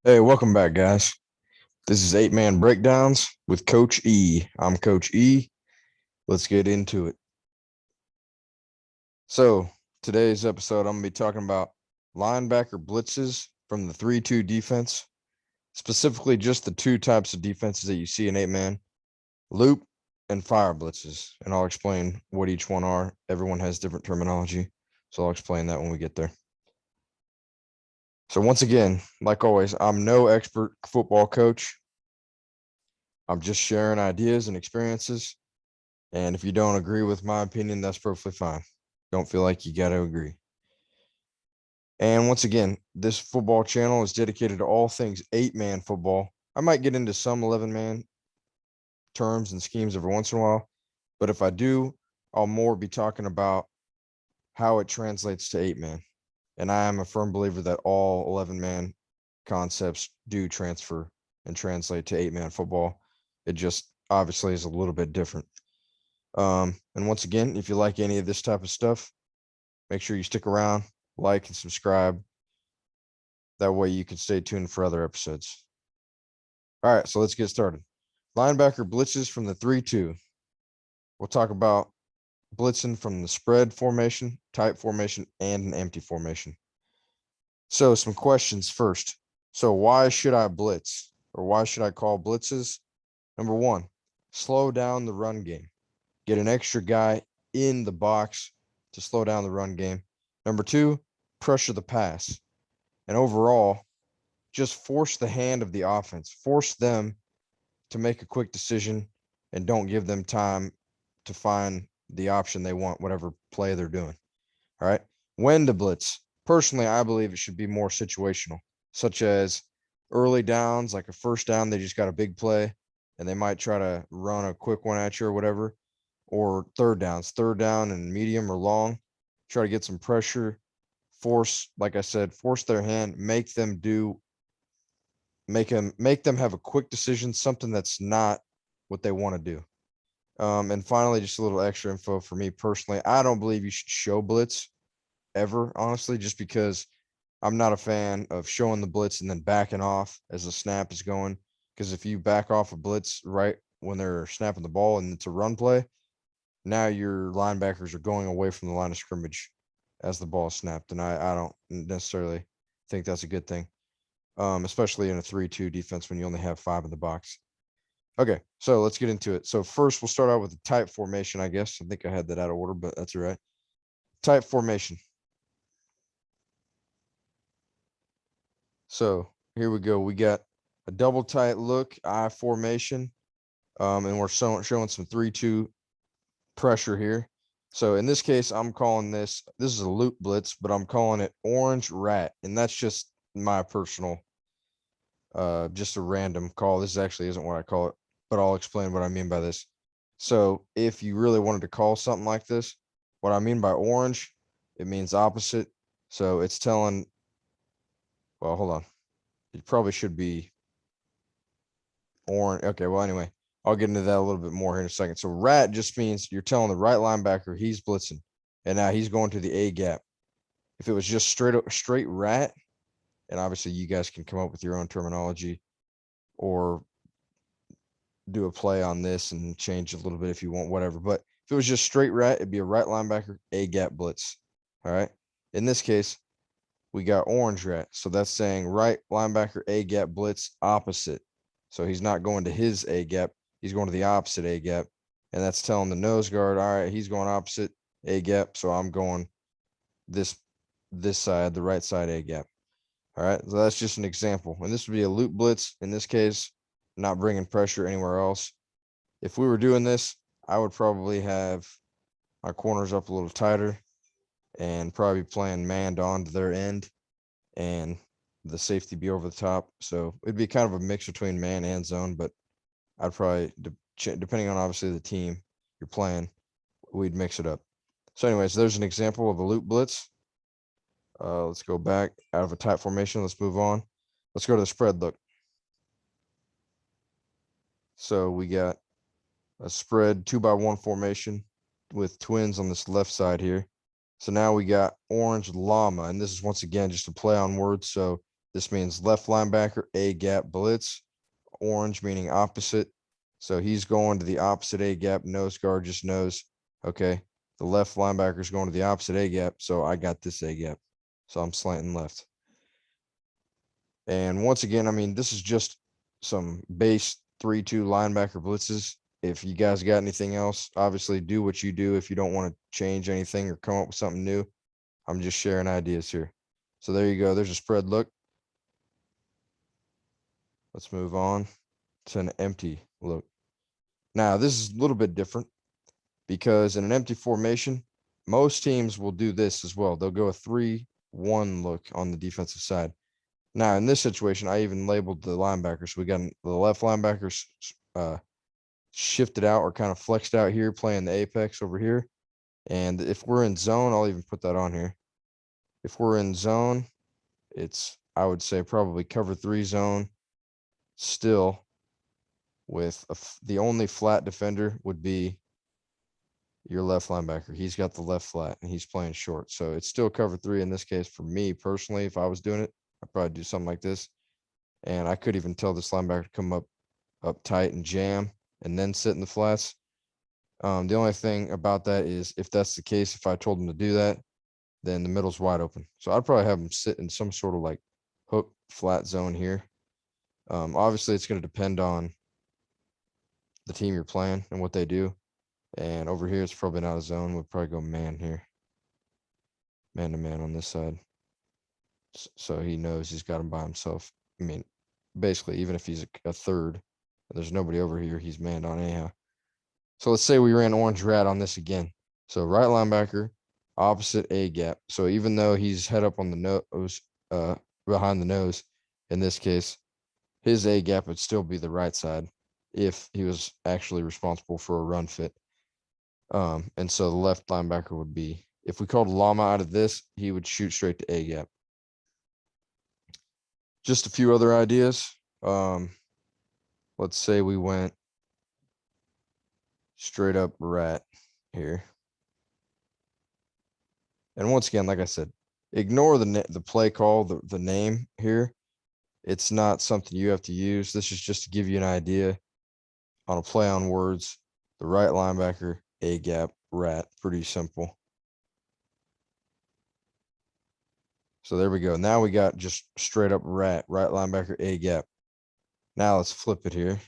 Hey, welcome back, guys. This is Eight Man Breakdowns with Coach E. I'm Coach E. Let's get into it. So, today's episode, I'm going to be talking about linebacker blitzes from the 3-2 defense, specifically just the two types of defenses that you see in 8 man, loop and fire blitzes. And I'll explain what each one are. Everyone has different terminology, so I'll explain that when we get there. So, once again, like always, I'm no expert football coach. I'm just sharing ideas and experiences. And if you don't agree with my opinion, that's perfectly fine. Don't feel like you got to agree. And once again, this football channel is dedicated to all things 8 man football. I might get into some 11 man terms and schemes every once in a while, but if I do, I'll more be talking about how it translates to 8 man. And I am a firm believer that all 11 man concepts do transfer and translate to 8 man football. It just obviously is a little bit different. And once again, if you like any of this type of stuff, make sure you stick around, like, and subscribe. That way you can stay tuned for other episodes. All right, so let's get started. Linebacker blitzes from the 3-2. We'll talk about blitzing from the spread formation, tight formation, and an empty formation. So some questions first. So why should I blitz, or why should I call blitzes? Number one, slow down the run game. Get an extra guy in the box to slow down the run game. Number two, pressure the pass. And overall, just force the hand of the offense. Force them to make a quick decision and don't give them time to find the option they want, whatever play they're doing. All right. When to blitz. Personally, I believe it should be more situational, such as early downs, like a first down, they just got a big play and they might try to run a quick one at you or whatever. Or third down and medium or long, try to get some pressure, force, like I said, force their hand, make them have a quick decision, something that's not what they want to do. And finally, just a little extra info for me personally. I don't believe you should show blitz ever, honestly, just because I'm not a fan of showing the blitz and then backing off as the snap is going. Because if you back off a blitz right when they're snapping the ball and it's a run play, now your linebackers are going away from the line of scrimmage as the ball is snapped. And I don't necessarily think that's a good thing, especially in a 3-2 defense when you only have 5 in the box. Okay, so let's get into it. So first, we'll start out with the tight formation, I guess. I think I had that out of order, but that's all right. Tight formation. So here we go. We got a double tight look, I formation, and we're showing some 3-2 pressure here. So in this case, I'm calling this is a loop blitz, but I'm calling it orange rat. And that's just my personal, just a random call. This actually isn't what I call it, but I'll explain what I mean by this. So if you really wanted to call something like this, what I mean by orange, it means opposite. So it's telling, well, hold on. It probably should be orange. Okay, well, anyway, I'll get into that a little bit more here in a second. So rat just means you're telling the right linebacker he's blitzing, and now he's going to the A gap. If it was just straight rat, and obviously you guys can come up with your own terminology or do a play on this and change a little bit if you want, whatever. But if it was just straight rat, it'd be a right linebacker A gap blitz. All right. In this case, we got orange rat. So that's saying right linebacker A gap blitz opposite. So he's not going to his A gap. He's going to the opposite A gap. And that's telling the nose guard, all right, he's going opposite A gap. So I'm going this side, the right side A gap. All right. So that's just an example. And this would be a loop blitz. In this case, not bringing pressure anywhere else. If we were doing this, I would probably have my corners up a little tighter and probably playing manned on to their end and the safety be over the top. So it'd be kind of a mix between man and zone, but I'd probably, depending on obviously the team you're playing, we'd mix it up. So anyways, there's an example of a loop blitz. Let's go back out of a tight formation. Let's move on. Let's go to the spread look. So we got a spread 2-by-1 formation with twins on this left side here. So now we got orange llama, and this is once again just a play on words. So This means left linebacker, A gap blitz. Orange meaning opposite. So he's going to the opposite A gap. Nose guard just knows, okay, the left linebacker is going to the opposite A gap. So I got this A gap. So I'm slanting left. And once again, I mean, this is just some base 3-2 linebacker blitzes. If you guys got anything else, obviously do what you do. If you don't want to change anything or come up with something new, I'm just sharing ideas here. So there you go. There's a spread look. Let's move on to an empty look. Now, this is a little bit different because in an empty formation, most teams will do this as well. They'll go a 3-1 look on the defensive side. Now, in this situation, I even labeled the linebackers. So we got the left linebackers shifted out or kind of flexed out here, playing the apex over here. And if we're in zone, I'll even put that on here. If we're in zone, it's, I would say, probably cover 3 zone still, with the only flat defender would be your left linebacker. He's got the left flat and he's playing short. So it's still cover 3 in this case. For me personally, if I was doing it, I'd probably do something like this. And I could even tell this linebacker to come up tight and jam and then sit in the flats. The only thing about that is if that's the case, if I told him to do that, then the middle's wide open. So I'd probably have him sit in some sort of like hook flat zone here. Obviously, it's going to depend on the team you're playing and what they do. And over here, it's probably not a zone. We'll probably go man here. Man to man on this side. So he knows he's got him by himself. I mean, basically, even if he's a third, there's nobody over here, he's manned on anyhow. So let's say we ran orange rat on this again. So right linebacker, opposite A gap. So even though he's head up on the nose, behind the nose, in this case, his A gap would still be the right side if he was actually responsible for a run fit. And so the left linebacker would be, if we called Llama out of this, he would shoot straight to A gap. Just a few other ideas. Let's say we went straight up rat here. And once again, like I said, ignore the play call, the name here. It's not something you have to use. This is just to give you an idea on a play on words. The right linebacker, A gap, rat. Pretty simple. So there we go. Now we got just straight up rat, right linebacker, A gap. Now let's flip it here.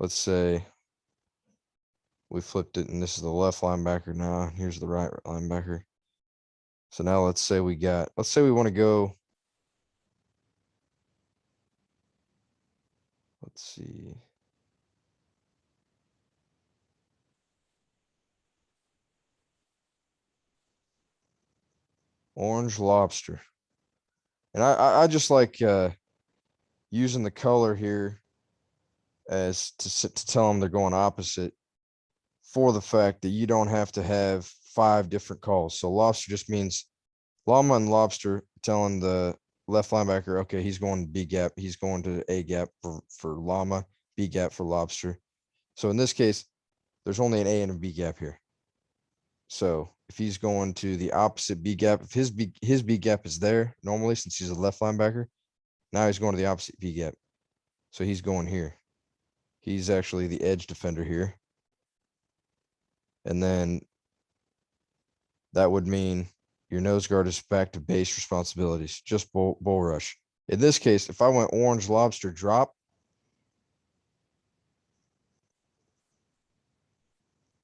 Let's say we flipped it and this is the left linebacker now. Here's the right linebacker. So now let's say we want to go. Let's see. Orange lobster. And I just like using the color here as to tell them they're going opposite, for the fact that you don't have to have 5 different calls. So lobster just means llama and lobster telling the left linebacker, okay, he's going to B gap, he's going to A gap for llama, B gap for lobster. So in this case, there's only an A and a B gap here. So if he's going to the opposite B gap, if his B gap is there normally, since he's a left linebacker, now he's going to the opposite B gap. So he's going here. He's actually the edge defender here. And then that would mean your nose guard is back to base responsibilities, just bull rush. In this case, if I went orange lobster drop,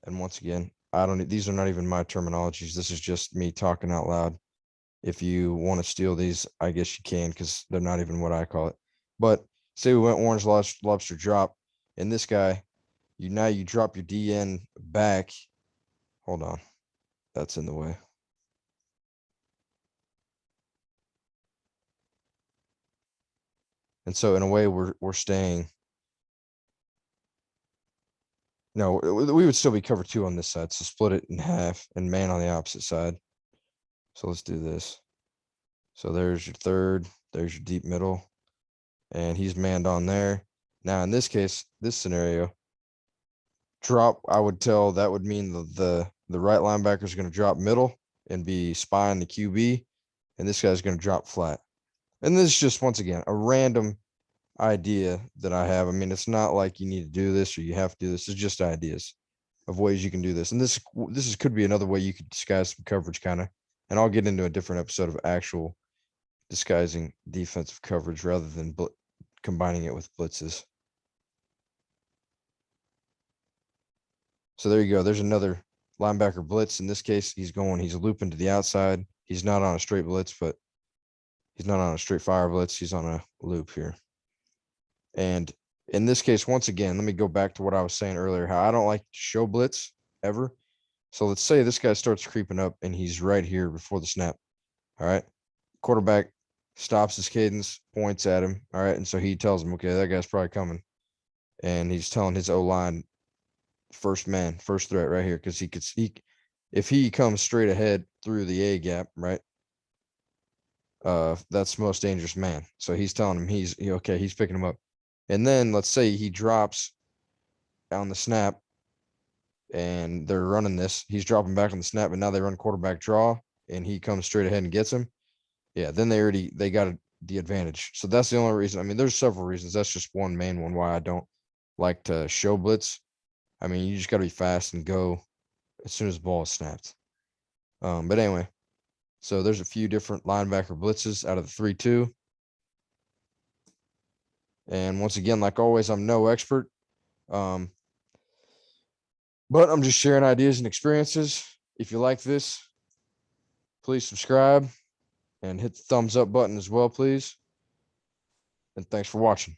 and once again, these are not even my terminologies. This is just me talking out loud. If you want to steal these, I guess you can, because they're not even what I call it. But say we went orange lobster drop, and this guy, you drop your DN back. Hold on, that's in the way. And so in a way, we're staying. No, we would still be cover 2 on this side. So split it in half and man on the opposite side. So let's do this. So there's your third, there's your deep middle, and he's manned on there. Now in this case, this scenario, drop, I would tell that would mean the right linebacker is going to drop middle and be spying the QB, and this guy's going to drop flat. And this is just, once again, a random idea that I have. I mean, it's not like you need to do this or you have to do this. It's just ideas of ways you can do this. And this could be another way you could disguise some coverage, kind of. And I'll get into a different episode of actual disguising defensive coverage rather than combining it with blitzes. So there you go. There's another linebacker blitz. In this case, he's looping to the outside. He's not on a straight blitz, but he's not on a straight fire blitz. He's on a loop here. And in this case, once again, let me go back to what I was saying earlier, how I don't like to show blitz ever. So let's say this guy starts creeping up and he's right here before the snap. All right. Quarterback stops his cadence, points at him. All right. And so he tells him, okay, that guy's probably coming. And he's telling his O-line, first man, first threat right here, because if he comes straight ahead through the A gap, right? That's most dangerous man. So he's telling him he's picking him up. And then let's say he drops on the snap and they're running this. He's dropping back on the snap, but now they run quarterback draw and he comes straight ahead and gets him. Yeah, then they got the advantage. So that's the only reason. I mean, there's several reasons. That's just one main one why I don't like to show blitz. I mean, you just got to be fast and go as soon as the ball is snapped. But anyway, so there's a few different linebacker blitzes out of the 3-2. And once again, like always, I'm no expert. But I'm just sharing ideas and experiences. If you like this, please subscribe and hit the thumbs up button as well, please. And thanks for watching.